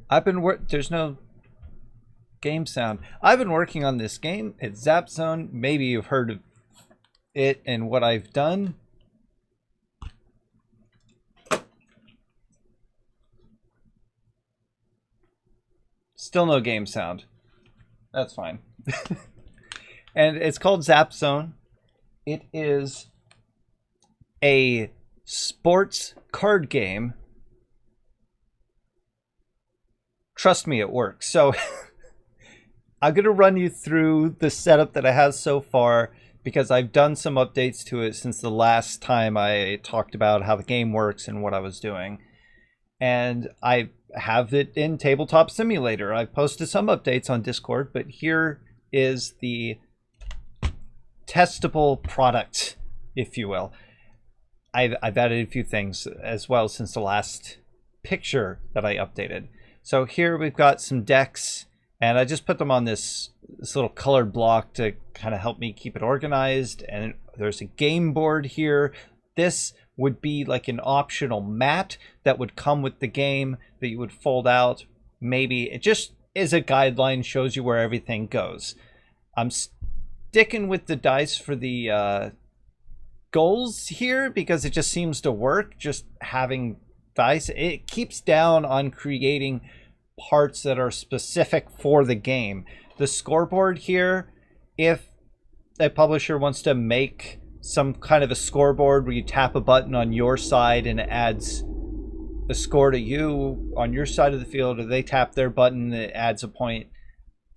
There's no game sound. I've been working on this game. It's Zap Zone. Maybe you've heard of it and what I've done. Still no game sound. That's fine. And it's called Zap Zone. It is a sports card game. Trust me, it works. So I'm going to run you through the setup that I have so far because I've done some updates to it since the last time I talked about how the game works and what I was doing. And I have it in Tabletop Simulator. I've posted some updates on Discord, but here is the testable product, if you will. I've added a few things as well since the last picture that I updated. So here we've got some decks, and I just put them on this little colored block to kind of help me keep it organized. And there's a game board here. This would be like an optional mat that would come with the game that you would fold out. Maybe it just is a guideline, shows you where everything goes. I'm sticking with the dice for the goals here because it just seems to work. Just having dice, it keeps down on creating parts that are specific for the game. The scoreboard here, if a publisher wants to make some kind of a scoreboard where you tap a button on your side and it adds a score to you on your side of the field, or they tap their button, it adds a point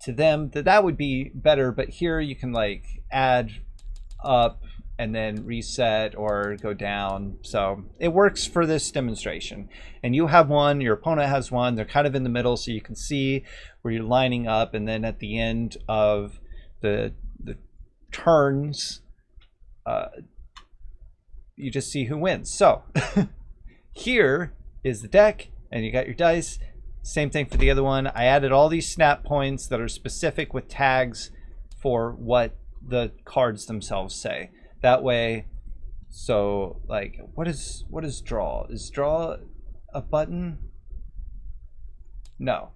to them, that would be better. But here you can like add up and then reset or go down. So it works for this demonstration. And you have one, your opponent has one, they're kind of in the middle so you can see where you're lining up, and then at the end of the turns, you just see who wins. So here is the deck, and you got your dice. Same thing for the other one. I added all these snap points that are specific with tags for what the cards themselves say. That way, so like, what is draw? Is draw a button? No.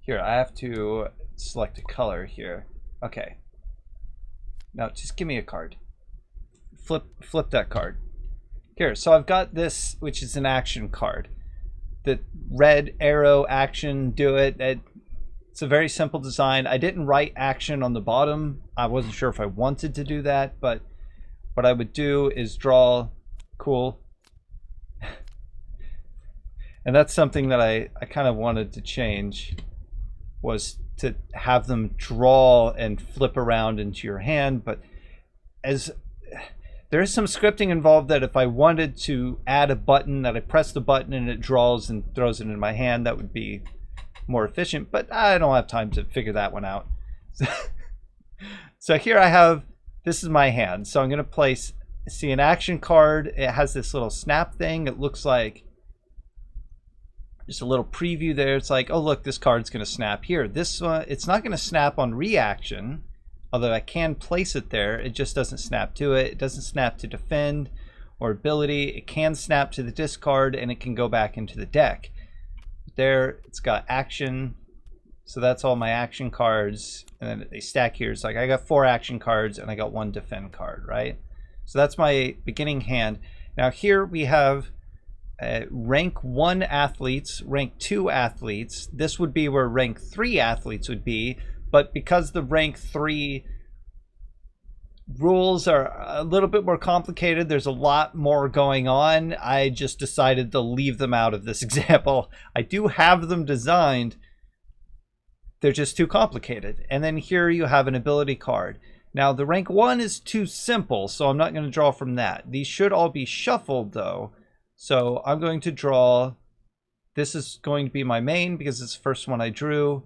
Here, I have to select a color here. Okay. Now just give me a card. Flip that card. Here, so I've got this, which is an action card. The red arrow action, do it. It's a very simple design. I didn't write action on the bottom. I wasn't sure if I wanted to do that, but what I would do is draw. Cool. And that's something that I kind of wanted to change, was to have them draw and flip around into your hand. But as there is some scripting involved, that if I wanted to add a button, that I press the button and it draws and throws it in my hand, that would be more efficient, but I don't have time to figure that one out. So here I have, this is my hand. So I'm going to place, see an action card. It has this little snap thing. It looks like just a little preview there. It's like, oh look, this card's going to snap here. This one, it's not going to snap on reaction, although I can place it there. It just doesn't snap to it. It doesn't snap to defend or ability. It can snap to the discard, and it can go back into the deck. There, it's got action, so that's all my action cards, and then they stack here. It's like I got 4 action cards and I got 1 defend card, right? So that's my beginning hand. Now here we have rank 1 athletes, rank 2 athletes. This would be where rank 3 athletes would be, but because the rank 3 rules are a little bit more complicated, there's a lot more going on, I just decided to leave them out of this example. I do have them designed, they're just too complicated. And then here you have an ability card. Now the rank 1 is too simple, so I'm not going to draw from that. These should all be shuffled though, so I'm going to draw. This is going to be my main because it's the first one I drew,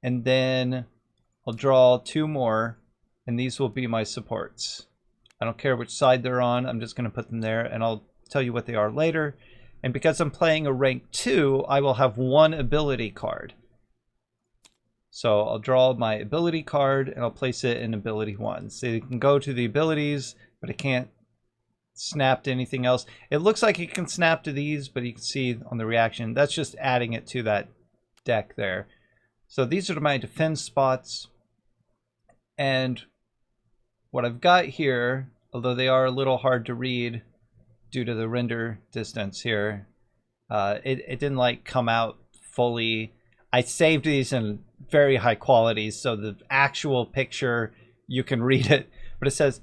and then I'll draw 2 more, and these will be my supports. I don't care which side they're on, I'm just going to put them there, and I'll tell you what they are later. And because I'm playing a rank 2, I will have 1 ability card. So I'll draw my ability card and I'll place it in ability 1. So you can go to the abilities, but I can't snap to anything else. It looks like it can snap to these, but you can see on the reaction, that's just adding it to that deck there. So these are my defense spots. And what I've got here, although they are a little hard to read due to the render distance here, it didn't like come out fully. I saved these in very high quality, so the actual picture, you can read it. But it says,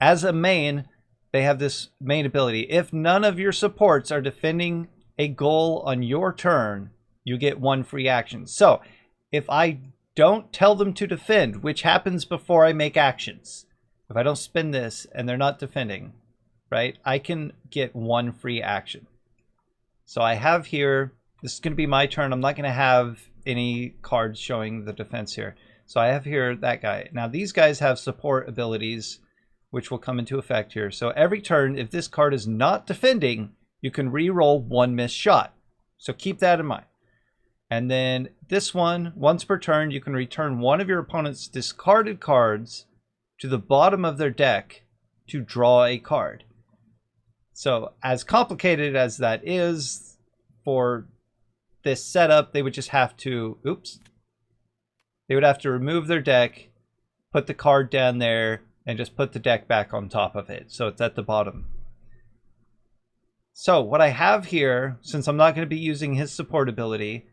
as a main, they have this main ability. If none of your supports are defending a goal on your turn, you get 1 free action. So if I don't tell them to defend, which happens before I make actions, if I don't spend this and they're not defending, right, I can get 1 free action. So I have here, this is going to be my turn. I'm not going to have any cards showing the defense here. So I have here that guy. Now these guys have support abilities, which will come into effect here. So every turn, if this card is not defending, you can re-roll 1 missed shot. So keep that in mind. And then this one, once per turn, you can return one of your opponent's discarded cards to the bottom of their deck to draw a card. So as complicated as that is for this setup, they would just have to, they would have to remove their deck, put the card down there, and just put the deck back on top of it. So it's at the bottom. So what I have here, since I'm not going to be using his support ability,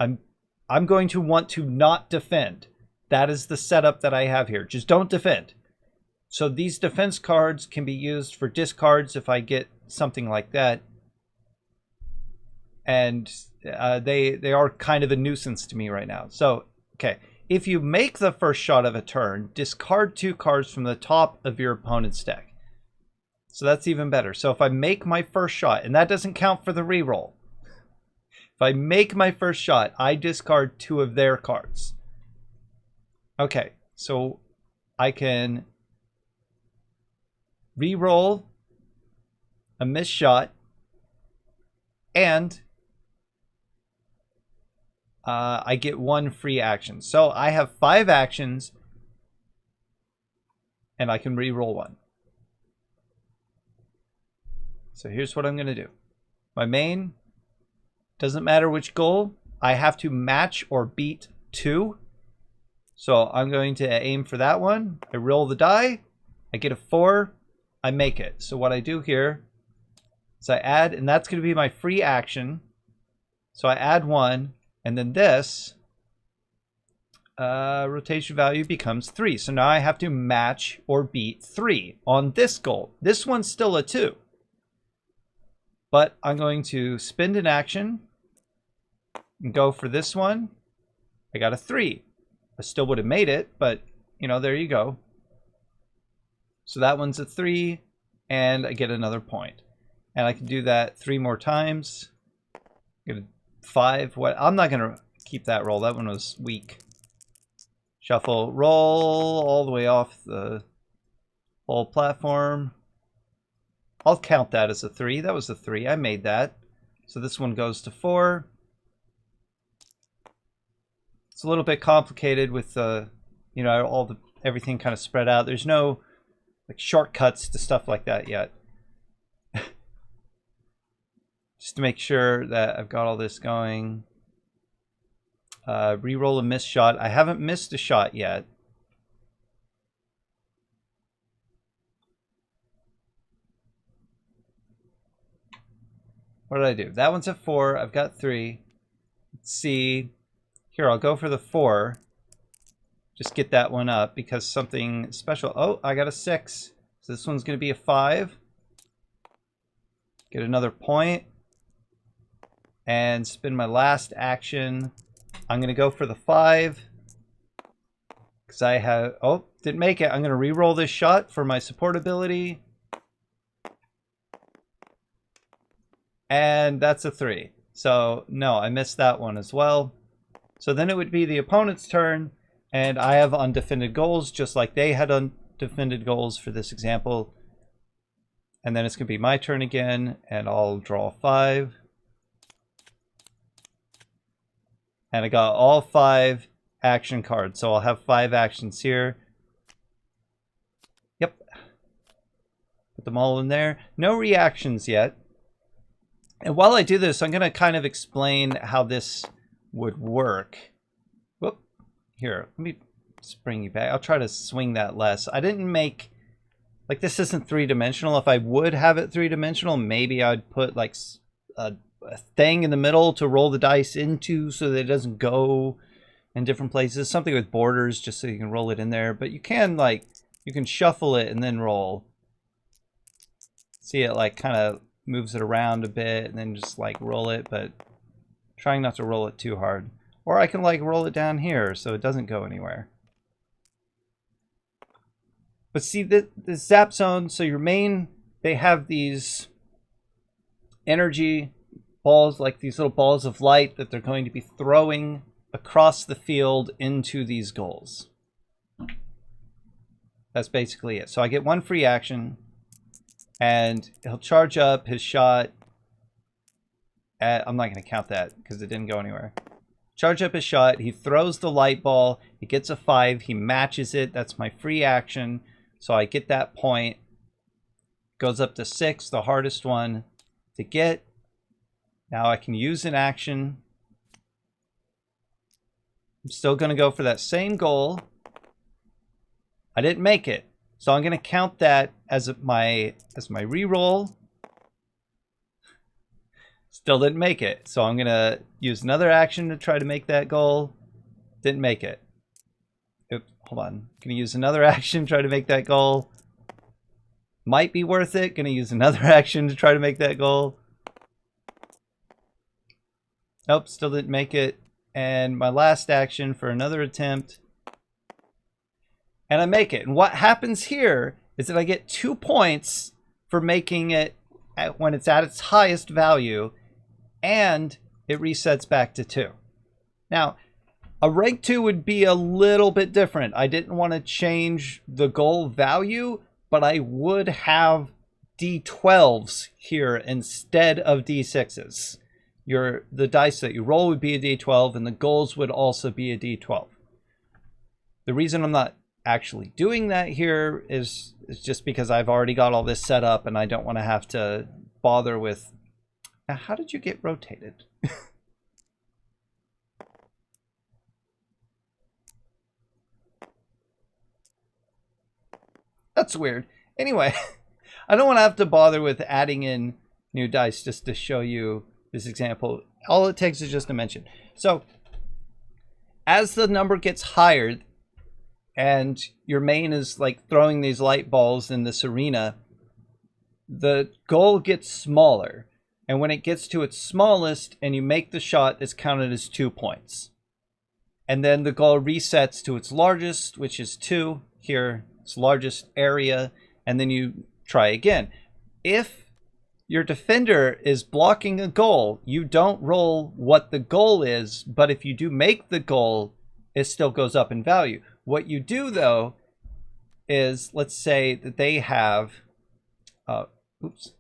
I'm going to want to not defend. That is the setup that I have here. Just don't defend. So these defense cards can be used for discards if I get something like that. And they are kind of a nuisance to me right now. So, okay. If you make the first shot of a turn, discard 2 cards from the top of your opponent's deck. So that's even better. So if I make my first shot, and that doesn't count for the reroll. If I make my first shot, I discard 2 of their cards. Okay, so I can reroll a missed shot, and I get 1 free action. So I have 5 actions, and I can re-roll 1. So here's what I'm going to do. My main, doesn't matter which goal, I have to match or beat 2. So I'm going to aim for that one. I roll the die. I get a 4. I make it. So what I do here is I add, and that's going to be my free action. So I add 1. And then this rotation value becomes 3. So now I have to match or beat 3 on this goal. This one's still a 2. But I'm going to spend an action and go for this one. I got a 3. I still would have made it, but, you know, there you go. So that one's a 3, and I get another point. And I can do that 3 more times. Get a 5. What? I'm not going to keep that roll. That one was weak. Shuffle, roll all the way off the whole platform. I'll count that as a 3. That was a 3. I made that. So this one goes to 4. It's a little bit complicated with you know, everything kind of spread out. There's no like shortcuts to stuff like that yet. Just to make sure that I've got all this going. Reroll a missed shot. I haven't missed a shot yet. What did I do? That one's a 4. I've got 3. Let's see. Here, I'll go for the 4. Just get that one up because something special. Oh, I got a 6. So this one's going to be a 5. Get another point. And spend my last action. I'm going to go for the 5. Because I have... Oh, didn't make it. I'm going to re-roll this shot for my support ability. And that's a 3. So, no, I missed that one as well. So then it would be the opponent's turn. And I have undefended goals, just like they had undefended goals for this example. And then it's going to be my turn again. And I'll draw 5. And I got all 5 action cards. So I'll have 5 actions here. Yep. Put them all in there. No reactions yet. And while I do this, I'm going to kind of explain how this would work. Whoop. Here, let me bring you back. I'll try to swing that less. I didn't make... Like, this isn't three-dimensional. If I would have it three-dimensional, maybe I'd put, like, a thing in the middle to roll the dice into so that it doesn't go in different places. Something with borders, just so you can roll it in there. But you can, like, you can shuffle it and then roll. See, it, like, kind of moves it around a bit and then just, like, roll it, but trying not to roll it too hard. Or I can, like, roll it down here so it doesn't go anywhere. But see, the Zap Zone, so your main, they have these energy balls, like these little balls of light that they're going to be throwing across the field into these goals. That's basically it. So I get one free action, and he'll charge up his shot. I'm not going to count that because it didn't go anywhere. Charge up his shot. He throws the light ball. He gets a 5. He matches it. That's my free action. So I get that point. Goes up to 6, the hardest one to get. Now I can use an action. I'm still going to go for that same goal. I didn't make it. So I'm going to count that as my reroll. Still didn't make it. So I'm going to use another action to try to make that goal. Didn't make it. Oops, hold on. Going to use another action to try to make that goal. Might be worth it. Going to use another action to try to make that goal. Nope, still didn't make it. And my last action for another attempt. And I make it. And what happens here is that I get 2 points for making it when it's at its highest value. And it resets back to 2. Now, a rank 2 would be a little bit different. I didn't want to change the goal value, but I would have D12s here instead of D6s. The dice that you roll would be a D12, and the goals would also be a D12. The reason I'm not actually doing that here is just because I've already got all this set up, and I don't want to have to bother with... Now, how did you get rotated? That's weird. Anyway, I don't want to have to bother with adding in new dice just to show you this example. All it takes is just a mention. So as the number gets higher and your main is like throwing these light balls in this arena, the goal gets smaller. And when it gets to its smallest and you make the shot, it's counted as 2 points. And then the goal resets to its largest, which is 2 here. Largest area, and then you try again. If your defender is blocking a goal, you don't roll what the goal is, but if you do make the goal, it still goes up in value. What you do though is, let's say that they have oops,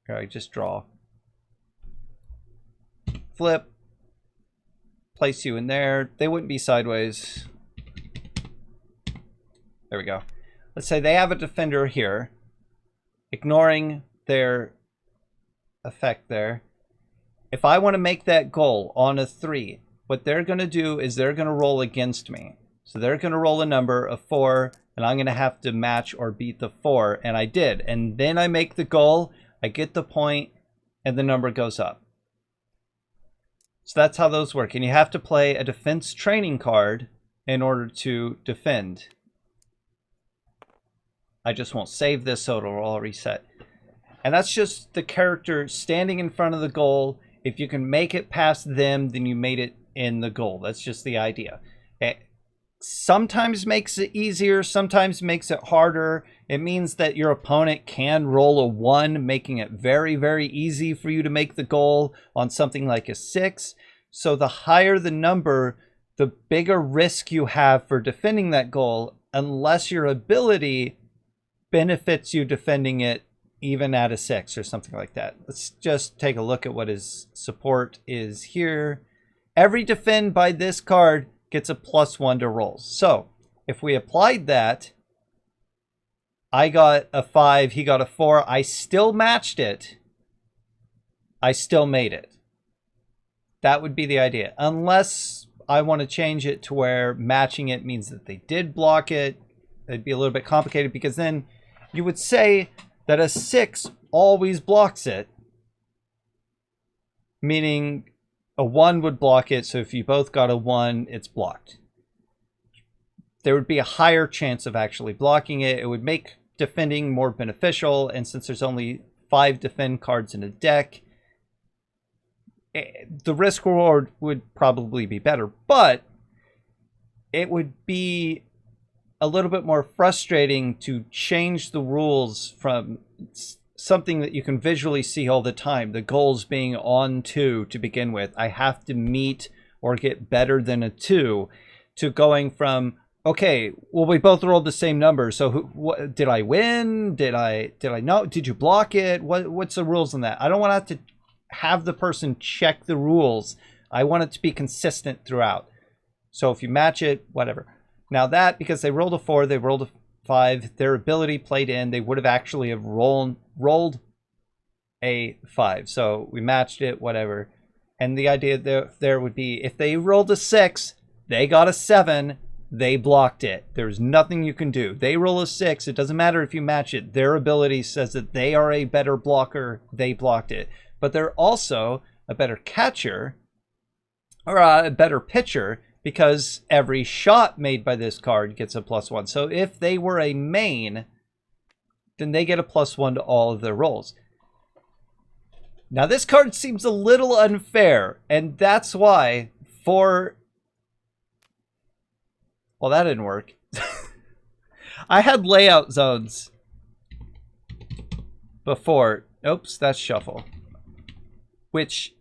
here, I just draw, flip, place you in there. They wouldn't be sideways. There we go. Let's say they have a defender here, ignoring their effect there. If I want to make that goal on a 3, what they're going to do is they're going to roll against me. So they're going to roll a number of 4, and I'm going to have to match or beat the 4, and I did. And then I make the goal, I get the point, and the number goes up. So that's how those work. And you have to play a defense training card in order to defend. I just won't save this, so it'll all reset. And that's just the character standing in front of the goal. If you can make it past them, then you made it in the goal. That's just the idea. It sometimes makes it easier, sometimes makes it harder. It means that your opponent can roll a 1, making it very, very easy for you to make the goal on something like a 6. So the higher the number, the bigger risk you have for defending that goal, unless your ability benefits you defending it even at a 6 or something like that. Let's just take a look at what his support is here. Every defend by this card gets a +1 to rolls. So if we applied that, I got a 5, he got a 4. I still matched it. I still made it. That would be the idea. Unless I want to change it to where matching it means that they did block it. It'd be a little bit complicated because then you would say that a 6 always blocks it. Meaning a 1 would block it. So if you both got a 1, it's blocked. There would be a higher chance of actually blocking it. It would make defending more beneficial. And since there's only 5 defend cards in a deck, the risk reward would probably be better, but it would be a little bit more frustrating to change the rules from something that you can visually see all the time, the goals being on 2 to begin with. I have to meet or get better than a 2, to going from, okay, well, we both rolled the same number, so what, did I win? Did I not? Did you block it? What's the rules on that? I don't want to have the person check the rules. I want it to be consistent throughout. So if you match it, whatever. Now that, because they rolled a 4, they rolled a 5, their ability played in, they would have actually have rolled a 5. So we matched it, whatever. And the idea there would be, if they rolled a 6, they got a 7, they blocked it. There's nothing you can do. They roll a 6, it doesn't matter if you match it. Their ability says that they are a better blocker, they blocked it. But they're also a better catcher, or a better pitcher, because every shot made by this card gets a +1. So if they were a main, then they get a +1 to all of their rolls. Now this card seems a little unfair, and that's why well, that didn't work. I had layout zones before. Oops, that's shuffle. Which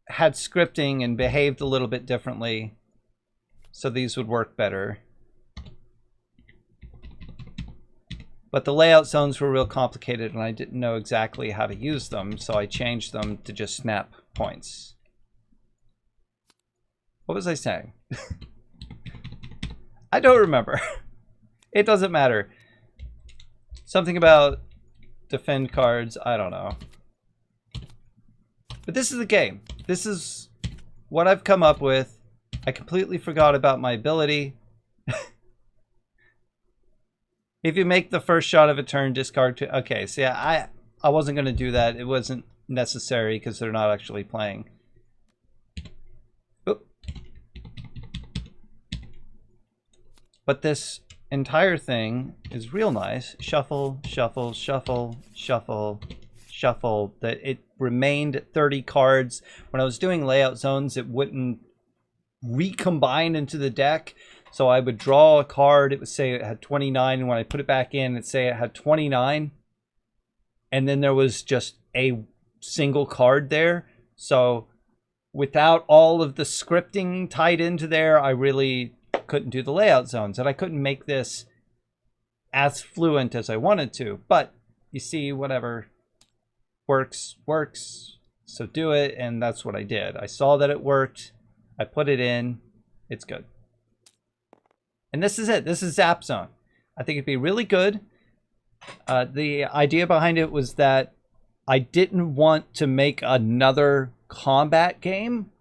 had scripting and behaved a little bit differently. So these would work better. But the layout zones were real complicated and I didn't know exactly how to use them. So I changed them to just snap points. What was I saying? I don't remember. It doesn't matter. Something about defend cards. I don't know. But this is the game. This is what I've come up with. I completely forgot about my ability. If you make the first shot of a turn, discard to... Okay, so yeah, I wasn't going to do that. It wasn't necessary because they're not actually playing. Oop. But this entire thing is real nice. Shuffle, shuffle, shuffle, shuffle, shuffle. That it remained 30 cards. When I was doing layout zones, it wouldn't recombine into the deck. So I would draw a card, it would say it had 29, and when I put it back in, it'd say it had 29. And then there was just a single card there. So without all of the scripting tied into there, I really couldn't do the layout zones. And I couldn't make this as fluent as I wanted to. But you see, whatever works, works. So do it, and that's what I did. I saw that it worked. I put it in. It's good. And this is it. This is Zap Zone. I think it'd be really good. The idea behind it was that I didn't want to make another combat game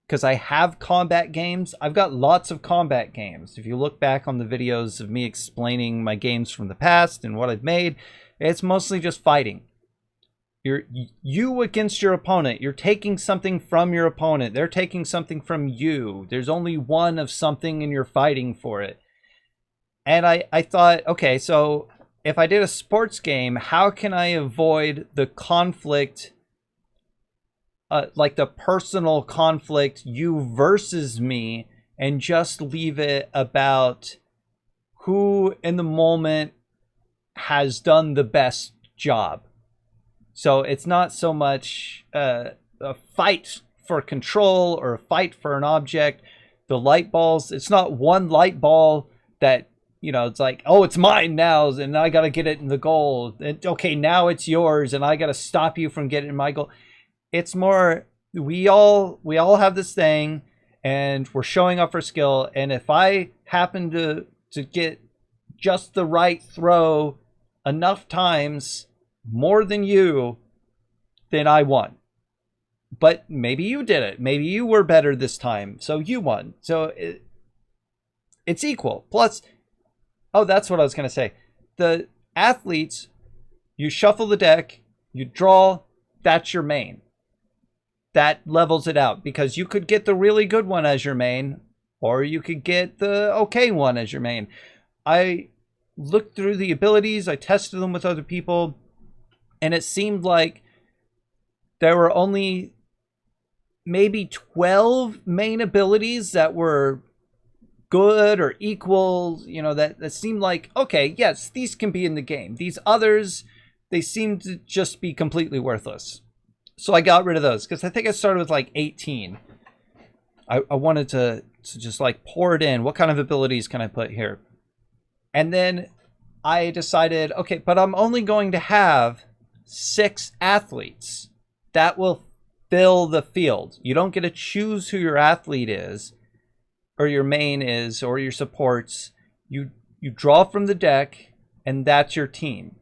because I have combat games. I've got lots of combat games. If you look back on the videos of me explaining my games from the past and what I've made, it's mostly just fighting. You against your opponent. You're taking something from your opponent. They're taking something from you. There's only one of something and you're fighting for it. And I thought, okay, so if I did a sports game, how can I avoid the conflict, like the personal conflict, you versus me, and just leave it about who in the moment has done the best job. So it's not so much a fight for control or a fight for an object. The light balls, it's not one light ball that, you know, it's like, oh, it's mine now, and I got to get it in the goal. And, okay, now it's yours, and I got to stop you from getting my goal. It's more, we all have this thing, and we're showing off our skill. And if I happen to get just the right throw enough times more than you, then I won. But maybe you did it. Maybe you were better this time, so you won. So it's equal. Plus, oh, that's what I was going to say. The athletes, you shuffle the deck, you draw, that's your main. That levels it out, because you could get the really good one as your main, or you could get the okay one as your main. I looked through the abilities, I tested them with other people, and it seemed like there were only maybe 12 main abilities that were good or equal, you know, that seemed like, okay, yes, these can be in the game. These others, they seem to just be completely worthless. So I got rid of those, because I think I started with like 18. I wanted to just like pour it in. What kind of abilities can I put here? And then I decided, okay, but I'm only going to have 6 athletes. That will fill the field. You don't get to choose who your athlete is, or your main is, or your supports. You draw from the deck, and that's your team.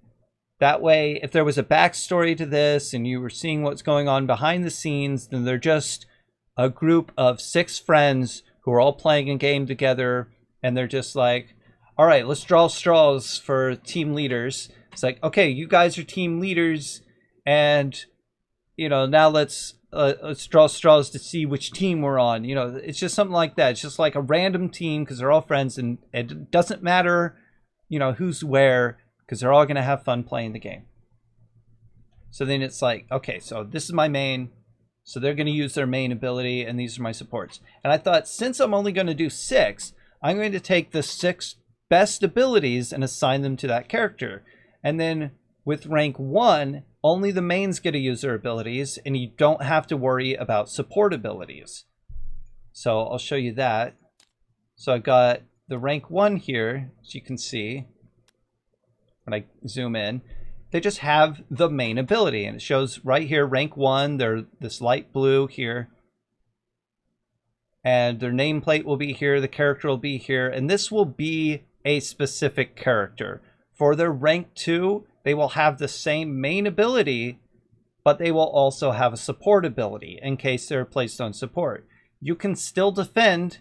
That way, if there was a backstory to this and you were seeing what's going on behind the scenes, then they're just a group of 6 friends who are all playing a game together, and they're just like, all right, let's draw straws for team leaders. It's like, okay, you guys are team leaders, and you know, now let's draw straws to see which team we're on. You know, it's just something like that. It's just like a random team, because they're all friends, and it doesn't matter, you know, who's where, because they're all going to have fun playing the game. So then it's like, okay, so this is my main, so they're going to use their main ability, and these are my supports. And I thought, since I'm only going to do 6, I'm going to take the 6 best abilities and assign them to that character. And then with rank 1, only the mains get to use their abilities, and you don't have to worry about support abilities. So I'll show you that. So I've got the rank 1 here, as you can see. When I zoom in, they just have the main ability, and it shows right here, rank 1, they're this light blue here, and their nameplate will be here, the character will be here, and this will be a specific character. For their rank 2, they will have the same main ability, but they will also have a support ability in case they're placed on support. You can still defend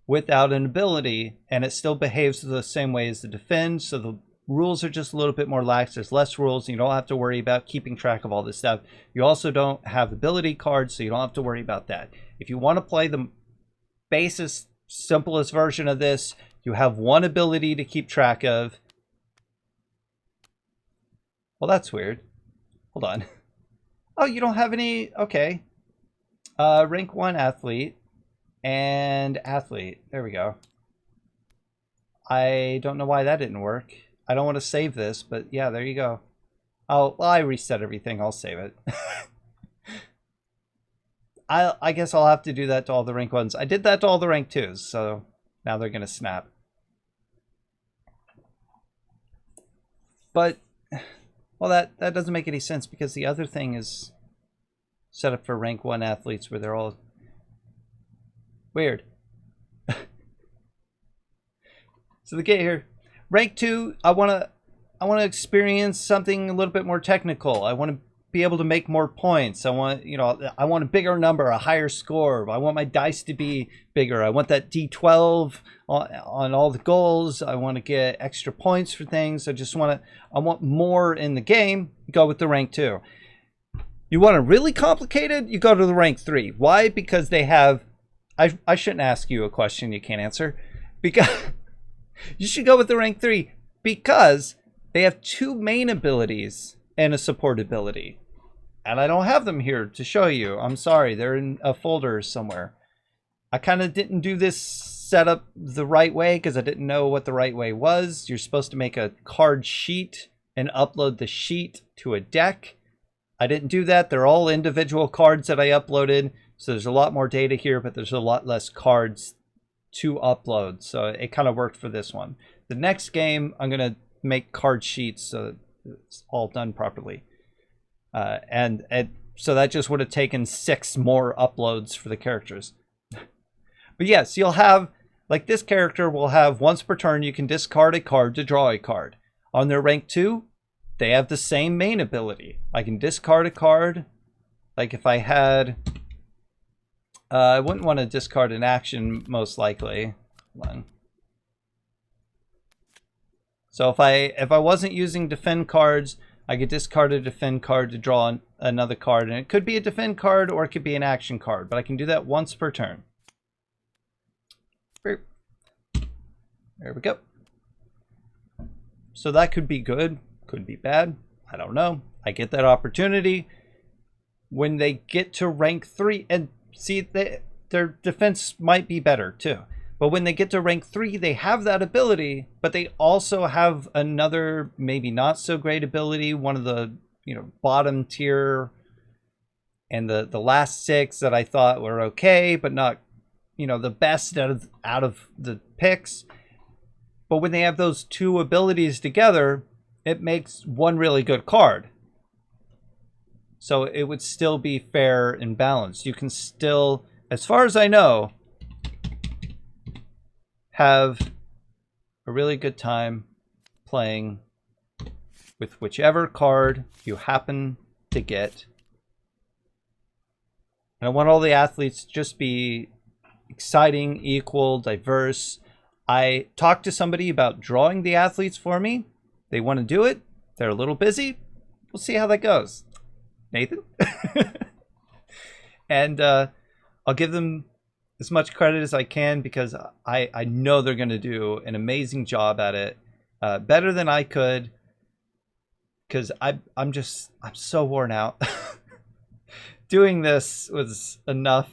without an ability, and it still behaves the same way as the defend, so the rules are just a little bit more lax. There's less rules, and you don't have to worry about keeping track of all this stuff. You also don't have ability cards, so you don't have to worry about that. If you want to play the basest, simplest version of this, you have one ability to keep track of. Well, that's weird. Hold on. Oh, you don't have any? Okay. Rank 1 athlete and athlete. There we go. I don't know why that didn't work. I don't want to save this, but yeah, there you go. Oh, well, I reset everything. I'll save it. I guess I'll have to do that to all the rank 1s. I did that to all the rank 2s, so now they're going to snap. But, well, that doesn't make any sense, because the other thing is set up for rank 1 athletes where they're all weird. So the get here. Rank 2, I want to experience something a little bit more technical. I want to be able to make more points. I want a bigger number, a higher score. I want my dice to be bigger. I want that D12 on all the goals. I want to get extra points for things. I want more in the game. Go with the rank 2. You want it really complicated? You go to the rank 3. Why? Because they have, I shouldn't ask you a question you can't answer. Because you should go with the rank 3, because they have 2 main abilities and a support ability. And I don't have them here to show you. I'm sorry, they're in a folder somewhere. I kind of didn't do this setup the right way, because I didn't know what the right way was. You're supposed to make a card sheet and upload the sheet to a deck. I didn't do that. They're all individual cards that I uploaded. So there's a lot more data here, but there's a lot less cards to upload, so it kind of worked for this one. The next game, I'm gonna make card sheets so it's all done properly, and so that just would have taken 6 more uploads for the characters. But yes, you'll have, like, this character will have once per turn you can discard a card to draw a card. On their rank 2, they have the same main ability. I can discard a card. Like if I had, I wouldn't want to discard an action most likely. Hold on. So if I wasn't using defend cards, I could discard a defend card to draw another card, and it could be a defend card or it could be an action card, but I can do that once per turn. There we go. So that could be good, could be bad, I don't know. I get that opportunity. When they get to rank 3, and see, their defense might be better too. But when they get to rank 3, they have that ability, but they also have another maybe not so great ability, one of the, you know, bottom tier, and the last 6 that I thought were okay, but not, you know, the best out of the picks. But when they have those 2 abilities together, it makes one really good card. So it would still be fair and balanced. You can still, as far as I know, have a really good time playing with whichever card you happen to get. And I want all the athletes to just be exciting, equal, diverse. I talked to somebody about drawing the athletes for me. They want to do it. They're a little busy. We'll see how that goes. Nathan? And I'll give them as much credit as I can, because I know they're going to do an amazing job at it, better than I could, because I'm so worn out. Doing this was enough.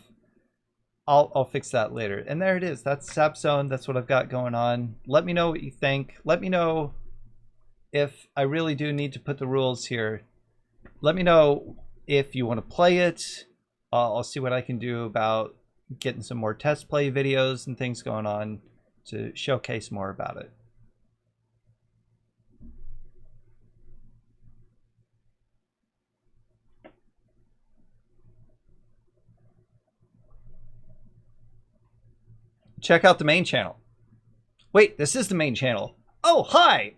I'll fix that later. And there it is. That's Zap Zone. That's what I've got going on. Let me know what you think. Let me know if I really do need to put the rules here. Let me know if you want to play it. I'll see what I can do about getting some more test play videos and things going on to showcase more about it. Check out the main channel. Wait, this is the main channel. Oh, hi!